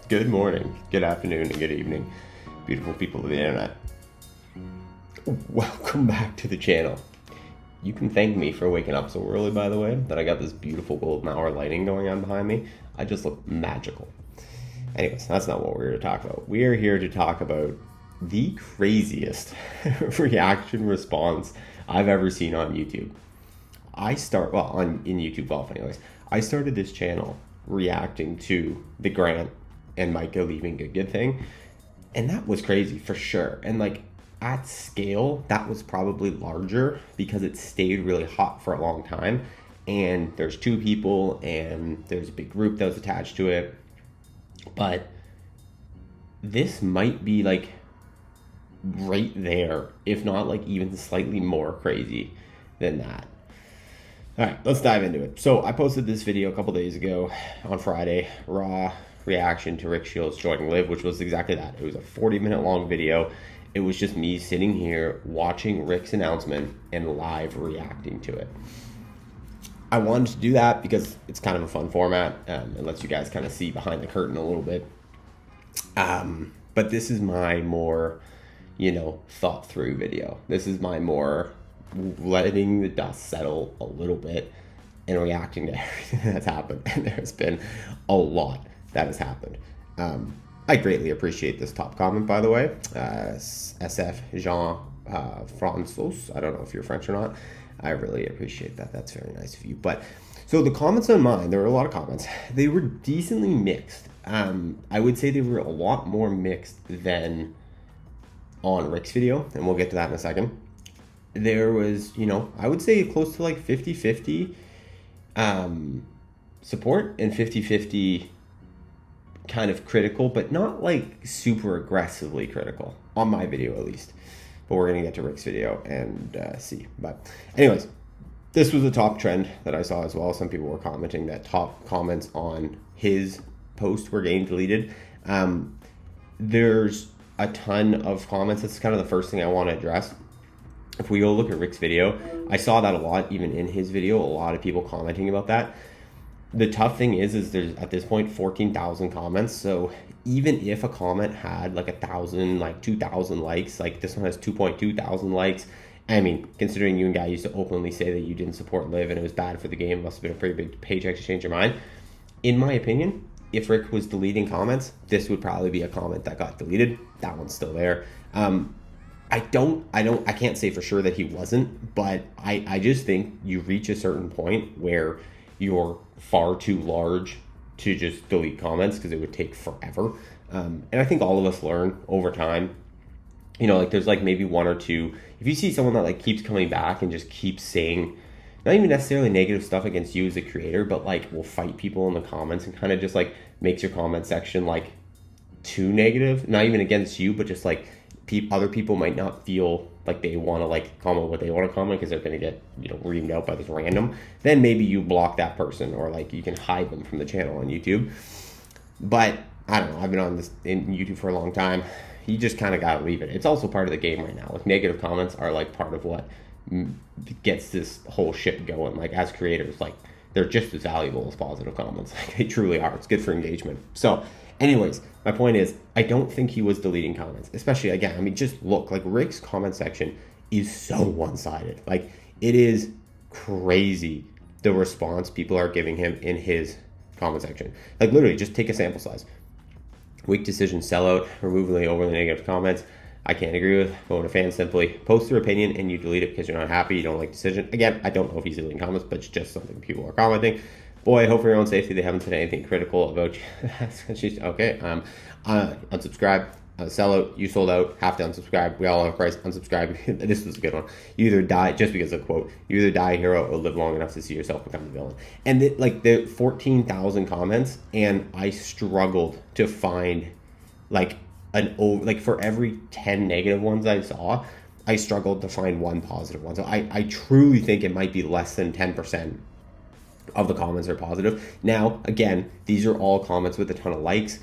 Good morning, good afternoon, and good evening, beautiful people of the internet. Welcome back to the channel. You can thank me for waking up so early, by the way, that I got this beautiful golden hour lighting going on behind me. I just look magical. Anyways, that's not what we're here to talk about. We are here to talk about the craziest reaction response I've ever seen on YouTube. In YouTube Golf anyways. I started this channel reacting to the Grant and Micah leaving Good thing, and that was crazy for sure. And like at scale, that was probably larger because it stayed really hot for a long time, and there's two people and there's a big group that was attached to it. But this might be like right there, if not like even slightly more crazy than that. All right, let's dive into it. So I posted this video a couple days ago on Friday, raw reaction to Rick Shiels joining Live, which was exactly that. It was a 40-minute long video. It was just me sitting here watching Rick's announcement and live reacting to it. I wanted to do that because it's kind of a fun format. It lets you guys kind of see behind the curtain a little bit. But this is my more, thought through video. This is my more letting the dust settle a little bit and reacting to everything that's happened. And there's been a lot that has happened. I greatly appreciate this top comment, by the way. SF Jean Francois. I don't know if you're French or not. I really appreciate that. That's very nice of you. But so the comments on mine, there were a lot of comments. They were decently mixed. I would say they were a lot more mixed than on Rick's video, and we'll get to that in a second. There was, I would say close to like 50-50 support and 50-50 kind of critical, but not like super aggressively critical on my video at least. But we're going to get to Rick's video and see. But anyways, this was a top trend that I saw as well. Some people were commenting that top comments on his post were getting deleted. There's a ton of comments. That's kind of the first thing I want to address. If we go look at Rick's video, I saw that a lot, even in his video, a lot of people commenting about that. The tough thing is there's at this point 14,000 comments. So even if a comment had like 1,000, like 2,000 likes, like this one has 2.2 thousand likes. I mean, considering you and Guy used to openly say that you didn't support Live and it was bad for the game, it must have been a pretty big paycheck to change your mind. In my opinion, if Rick was deleting comments, this would probably be a comment that got deleted. That one's still there. I can't say for sure that he wasn't, but I just think you reach a certain point where you're far too large to just delete comments because it would take forever. And I think all of us learn over time. Like there's like maybe one or two. If you see someone that like keeps coming back and just keeps saying, not even necessarily negative stuff against you as a creator, but like will fight people in the comments and kind of just like makes your comment section like too negative, not even against you, but just like other people might not feel like they want to like comment what they want to comment because they're going to get reamed out by this random, then maybe you block that person or like you can hide them from the channel on YouTube. But I don't know, I've been on this in YouTube for a long time. You just kind of got to leave it. It's also part of the game right now. Like negative comments are like part of what gets this whole ship going. Like as creators, like they're just as valuable as positive comments. Like they truly are. It's good for engagement. So anyways, my point is, I don't think he was deleting comments, especially again, I mean, just look, like Rick's comment section is so one-sided. Like it is crazy the response people are giving him in his comment section. Like literally just take a sample size. Weak decision, sellout, remove the overly negative comments. I can't agree with, vote a fan simply. Post your opinion and you delete it because you're not happy, you don't like decision. Again, I don't know if he's deleting comments, but it's just something people are commenting. Boy, hope for your own safety they haven't said anything critical about you. She's okay. Unsubscribe, sellout, you sold out, have to unsubscribe. We all have a price, unsubscribe. This was a good one. You either die, just because of quote, you either die a hero or live long enough to see yourself become the villain. And the 14,000 comments, and I struggled to find like for every 10 negative ones I saw, I struggled to find one positive one. So I truly think it might be less than 10% of the comments are positive. Now, again, these are all comments with a ton of likes.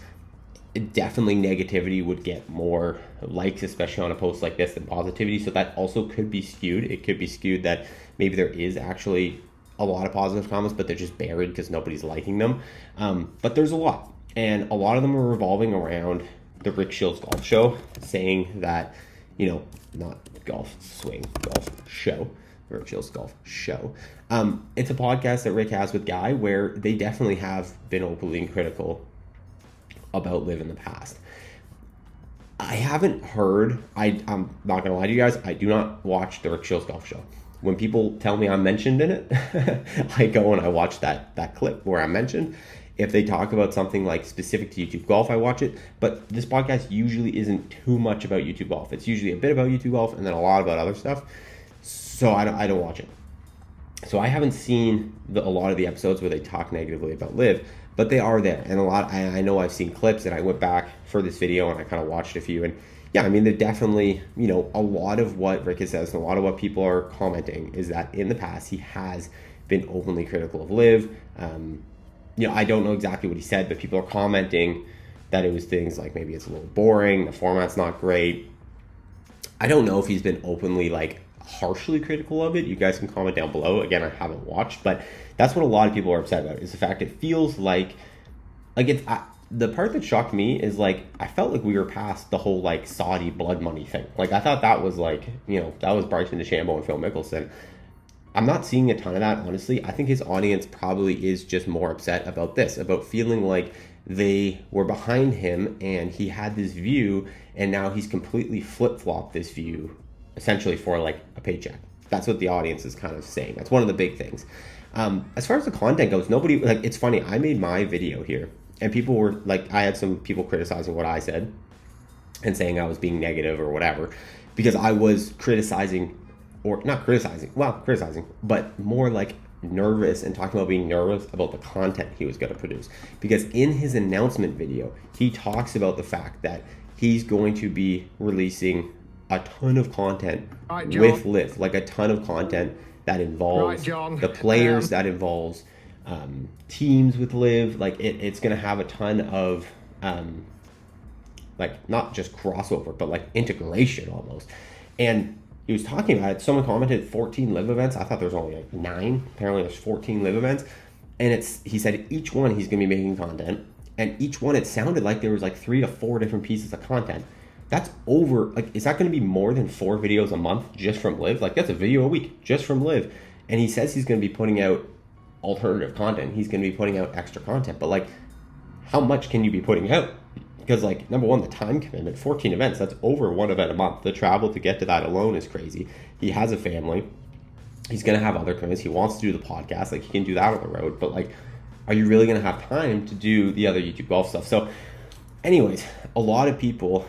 Definitely negativity would get more likes, especially on a post like this, than positivity. So that also could be skewed. It could be skewed that maybe there is actually a lot of positive comments, but they're just buried because nobody's liking them. But there's a lot. And a lot of them were revolving around the Rick Shiels golf show, saying that, not golf swing, golf show, Rick Shiels golf show. It's a podcast that Rick has with Guy where they definitely have been openly critical about Liv in the past. I haven't heard, I'm not going to lie to you guys, I do not watch the Rick Shiels golf show. When people tell me I'm mentioned in it, I go and I watch that clip where I'm mentioned. If they talk about something like specific to YouTube golf, I watch it. But this podcast usually isn't too much about YouTube golf. It's usually a bit about YouTube golf and then a lot about other stuff. So I don't watch it. So I haven't seen a lot of the episodes where they talk negatively about Liv, but they are there. And I know I've seen clips, and I went back for this video and I kind of watched a few. And yeah, I mean, they're definitely, a lot of what Rick has said and a lot of what people are commenting is that in the past he has been openly critical of Liv. I don't know exactly what he said, but people are commenting that it was things like maybe it's a little boring, the format's not great. I don't know if he's been openly harshly critical of it. You guys can comment down below. Again, I haven't watched, but that's what a lot of people are upset about, is the fact it feels like it's the part that shocked me is I felt like we were past the whole Saudi blood money thing. I thought that was that was Bryson DeChambeau and Phil Mickelson. I'm not seeing a ton of that, honestly. I think his audience probably is just more upset about this, about feeling like they were behind him and he had this view and now he's completely flip-flopped this view essentially for a paycheck. That's what the audience is kind of saying. That's one of the big things. As far as the content goes, nobody, it's funny, I made my video here and people were I had some people criticizing what I said and saying I was being negative or whatever because I was criticizing, or not criticizing, but more nervous and talking about being nervous about the content he was going to produce. Because in his announcement video, he talks about the fact that he's going to be releasing a ton of content with Liv, a ton of content that involves the players, that involves teams with Liv. It's going to have a ton of not just crossover, but integration almost. And he was talking about it. Someone commented 14 Liv events. I thought there was only 9. Apparently there's 14 Liv events. And he said each one he's going to be making content. And each one, it sounded like there was 3 to 4 different pieces of content. That's over, is that going to be more than 4 videos a month just from Liv? That's a video a week just from Liv. And he says he's going to be putting out alternative content. He's going to be putting out extra content. But how much can you be putting out? Because number one, the time commitment, 14 events, that's over 1 event a month. The travel to get to that alone is crazy. He has a family. He's going to have other commitments. He wants to do the podcast. He can do that on the road. But are you really going to have time to do the other YouTube golf stuff? So anyways, a lot of people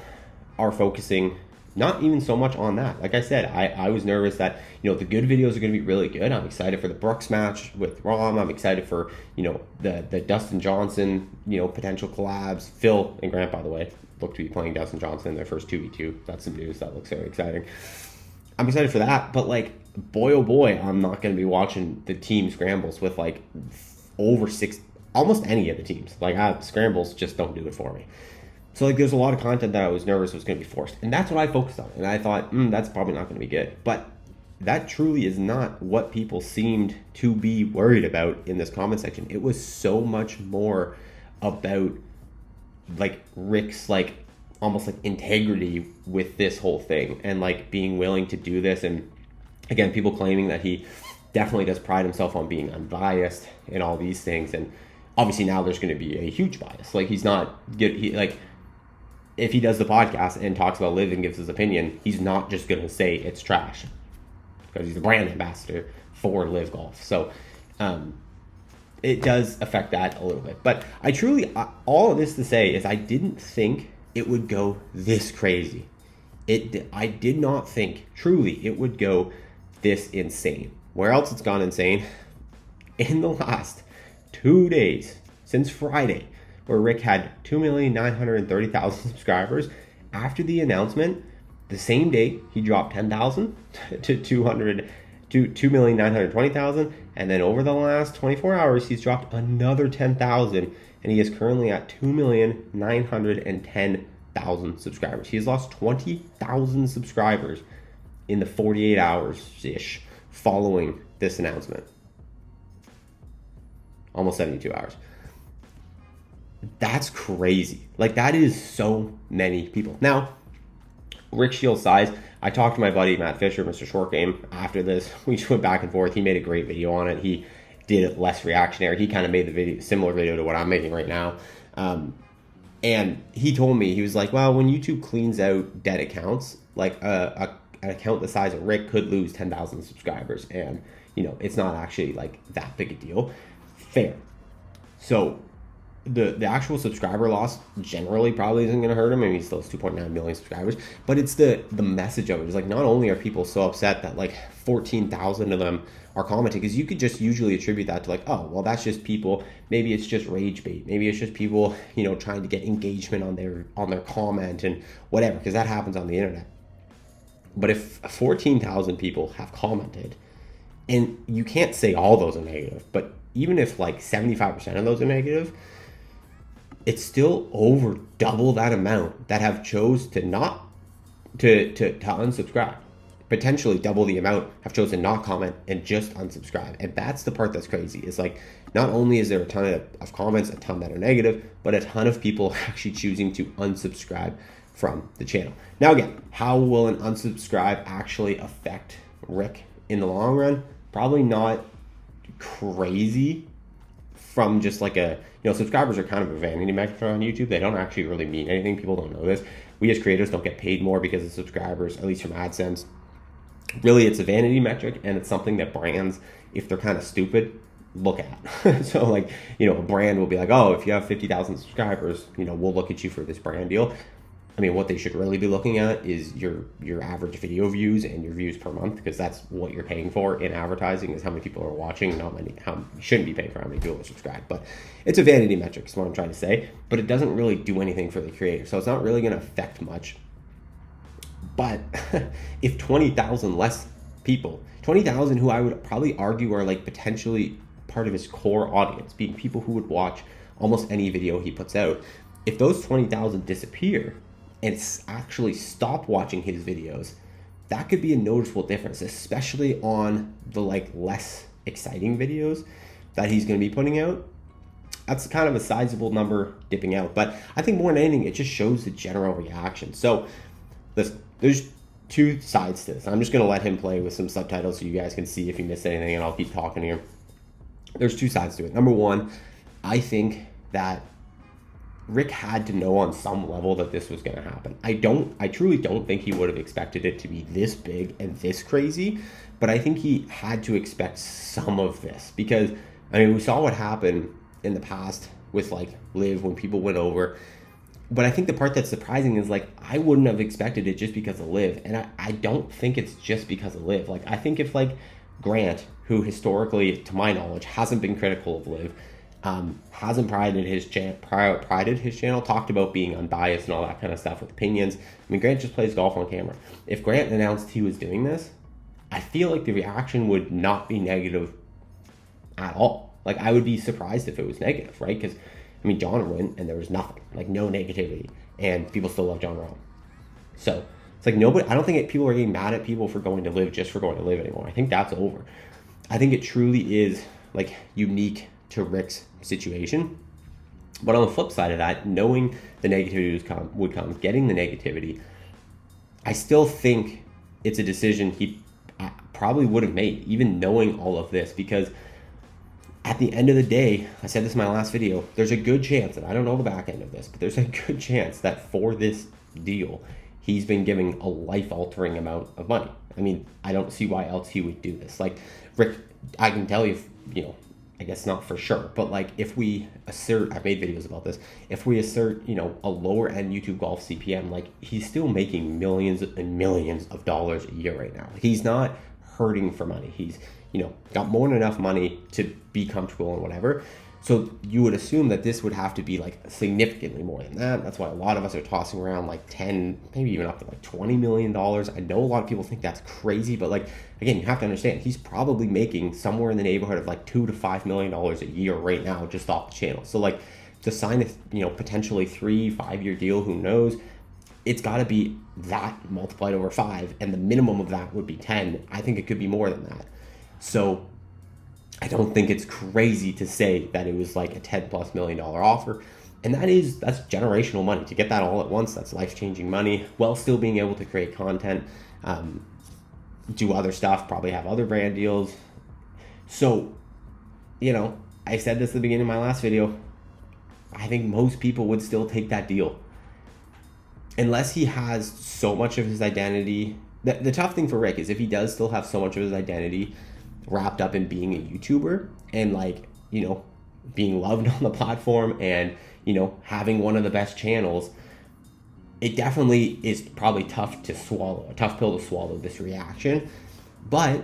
are focusing not even so much on that. Like I said, I was nervous that, the good videos are going to be really good. I'm excited for the Brooks match with Rom. I'm excited for, the Dustin Johnson, potential collabs. Phil and Grant, by the way, look to be playing Dustin Johnson in their first 2v2. That's some news. That looks very exciting. I'm excited for that, but boy, oh boy, I'm not going to be watching the team scrambles with over 6, almost any of the teams. Scrambles just don't do it for me. So there's a lot of content that I was nervous was going to be forced. And that's what I focused on. And I thought, that's probably not going to be good. But that truly is not what people seemed to be worried about in this comment section. It was so much more about Rick's almost integrity with this whole thing and being willing to do this. And again, people claiming that he definitely does pride himself on being unbiased and all these things. And obviously now there's going to be a huge bias. He's not good. If he does the podcast and talks about Liv and gives his opinion, he's not just going to say it's trash because he's the brand ambassador for Liv Golf. So it does affect that a little bit. But all of this to say is I didn't think it would go this crazy. I did not think truly it would go this insane. Where else it's gone insane? In the last 2 days, since Friday, where Rick had 2,930,000 subscribers. After the announcement, the same day, he dropped 10,000 to 2,920,000. And then over the last 24 hours, he's dropped another 10,000. And he is currently at 2,910,000 subscribers. He has lost 20,000 subscribers in the 48 hours-ish following this announcement. Almost 72 hours. That's crazy. Like, that is so many people. Now, Rick Shiels' size, I talked to my buddy Matt Fisher, Mr. Short Game, after this. We just went back and forth. He made a great video on it. He did it less reactionary. He kind of made the video similar video to what I'm making right now. And he told me, he was like, well, when YouTube cleans out dead accounts, like an account the size of Rick could lose 10,000 subscribers. And, you know, it's not actually like that big a deal. Fair. So the actual subscriber loss generally probably isn't going to hurt him. I mean, he still has 2.9 million subscribers, but it's the message of it. It's like, not only are people so upset that like 14,000 of them are commenting, because you could just usually attribute that to like, oh, well, that's just people. Maybe it's just rage bait. Maybe it's just people, you know, trying to get engagement on their comment and whatever, because that happens on the internet. But if 14,000 people have commented, and you can't say all those are negative, but even if like 75% of those are negative, it's still over double that amount that have chose to not to unsubscribe. Potentially double the amount have chosen not comment and just unsubscribe. And that's the part that's crazy. It's like, not only is there a ton of comments, a ton that are negative, but a ton of people actually choosing to unsubscribe from the channel. Now again, how will an unsubscribe actually affect Rick in the long run? Probably not crazy. From just like subscribers are kind of a vanity metric on YouTube. They don't actually really mean anything. People don't know this. We as creators don't get paid more because of subscribers, at least from AdSense. Really, it's a vanity metric, and it's something that brands, if they're kind of stupid, look at. So like, a brand will be like, oh, if you have 50,000 subscribers, we'll look at you for this brand deal. I mean, what they should really be looking at is your average video views and your views per month, because that's what you're paying for in advertising, is how many people are watching, you shouldn't be paying for how many people are subscribed. But it's a vanity metric is what I'm trying to say, but it doesn't really do anything for the creator. So it's not really going to affect much. But if 20,000 less people, 20,000 who I would probably argue are like potentially part of his core audience, being people who would watch almost any video he puts out, if those 20,000 disappear, and actually stop watching his videos, that could be a noticeable difference, especially on the like less exciting videos that he's going to be putting out. That's kind of a sizable number dipping out, but I think more than anything, it just shows the general reaction. So listen, there's two sides to this. I'm just going to let him play with some subtitles so you guys can see if you missed anything, and I'll keep talking here. There's two sides to it. Number one, I think that Rick had to know on some level that this was going to happen. I truly don't think he would have expected it to be this big and this crazy, but I think he had to expect some of this, because I mean, we saw what happened in the past with like Liv when people went over. But I think the part that's surprising is like, I wouldn't have expected it just because of Liv. And I don't think it's just because of Liv. Like, I think if like Grant, who historically, to my knowledge, hasn't been critical of Liv, hasn't prided his channel, talked about being unbiased and all that kind of stuff with opinions. I mean, Grant just plays golf on camera. If Grant announced he was doing this, I feel like the reaction would not be negative at all. Like, I would be surprised if it was negative, right? Because, I mean, John went and there was nothing, like no negativity, and people still love John Rahm. So it's like nobody, I don't think people are getting mad at people for going to Live just for going to Live anymore. I think that's over. I think it truly is like unique to Rick's situation. But on the flip side of that, knowing the negativity would come, getting the negativity, I still think it's a decision he probably would have made, even knowing all of this, because at the end of the day, I said this in my last video, there's a good chance, and I don't know the back end of this, but there's a good chance that for this deal, he's been giving a life-altering amount of money. I mean, I don't see why else he would do this. Like, Rick, I can tell you, I guess not for sure, but like if we assert, I've made videos about this, if we assert, a lower end YouTube golf CPM, like he's still making millions and millions of dollars a year right now. Like, he's not hurting for money. He's, got more than enough money to be comfortable and whatever. So you would assume that this would have to be like significantly more than that. That's why a lot of us are tossing around like 10, maybe even up to like $20 million. I know a lot of people think that's crazy, but like, again, you have to understand, he's probably making somewhere in the neighborhood of like $2 to $5 million a year right now just off the channel. So like to sign a, potentially 3-5 year deal, who knows? It's got to be that multiplied over 5, and the minimum of that would be 10. I think it could be more than that. So I don't think it's crazy to say that it was like a $10+ million offer. And that's generational money. To get that all at once, that's life-changing money, while still being able to create content, do other stuff, probably have other brand deals. So, I said this at the beginning of my last video, I think most people would still take that deal. Unless he has so much of his identity. The tough thing for Rick is if he does still have so much of his identity wrapped up in being a YouTuber and being loved on the platform and, having one of the best channels, it definitely is probably tough to swallow, a tough pill to swallow, this reaction. But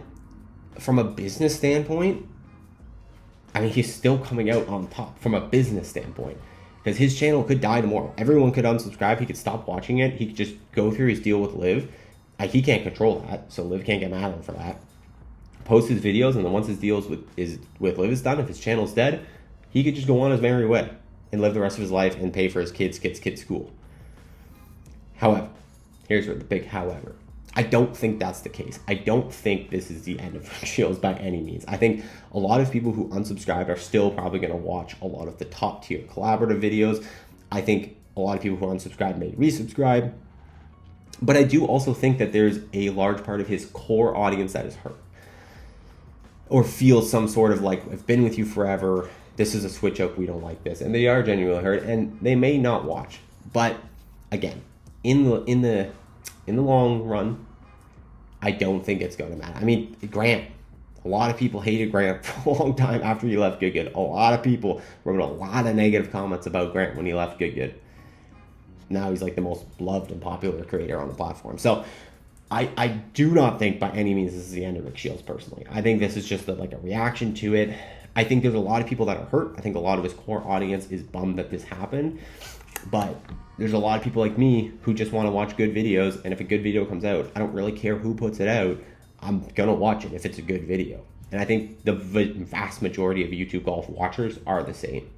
from a business standpoint, he's still coming out on top from a business standpoint, because his channel could die tomorrow. Everyone could unsubscribe. He could stop watching it. He could just go through his deal with Liv. He can't control that, so Liv can't get mad at him for that. Post his videos, and then once his deals with Liv is done, if his channel's dead, he could just go on his merry way and live the rest of his life and pay for his kids' school. However, here's the big however. I don't think that's the case. I don't think this is the end of Shiels by any means. I think a lot of people who unsubscribed are still probably going to watch a lot of the top tier collaborative videos. I think a lot of people who unsubscribed may resubscribe. But I do also think that there's a large part of his core audience that is hurt, or feels some sort of I've been with you forever, this is a switch up, we don't like this. And they are genuinely hurt, and they may not watch. But again, in the long run, I don't think it's going to matter. Grant, a lot of people hated Grant for a long time after he left Good Good. A lot of people wrote a lot of negative comments about Grant when he left Good Good. Now he's the most loved and popular creator on the platform. So I do not think by any means this is the end of Rick Shiels personally. I think this is just a reaction to it. I think there's a lot of people that are hurt. I think a lot of his core audience is bummed that this happened. But there's a lot of people like me who just want to watch good videos. And if a good video comes out, I don't really care who puts it out. I'm going to watch it if it's a good video. And I think the vast majority of YouTube golf watchers are the same.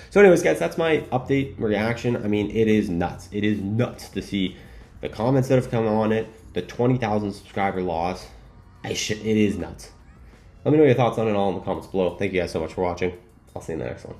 So anyways, guys, that's my update reaction. It is nuts. It is nuts to see the comments that have come on it, the 20,000 subscriber loss. It is nuts. Let me know your thoughts on it all in the comments below. Thank you guys so much for watching. I'll see you in the next one.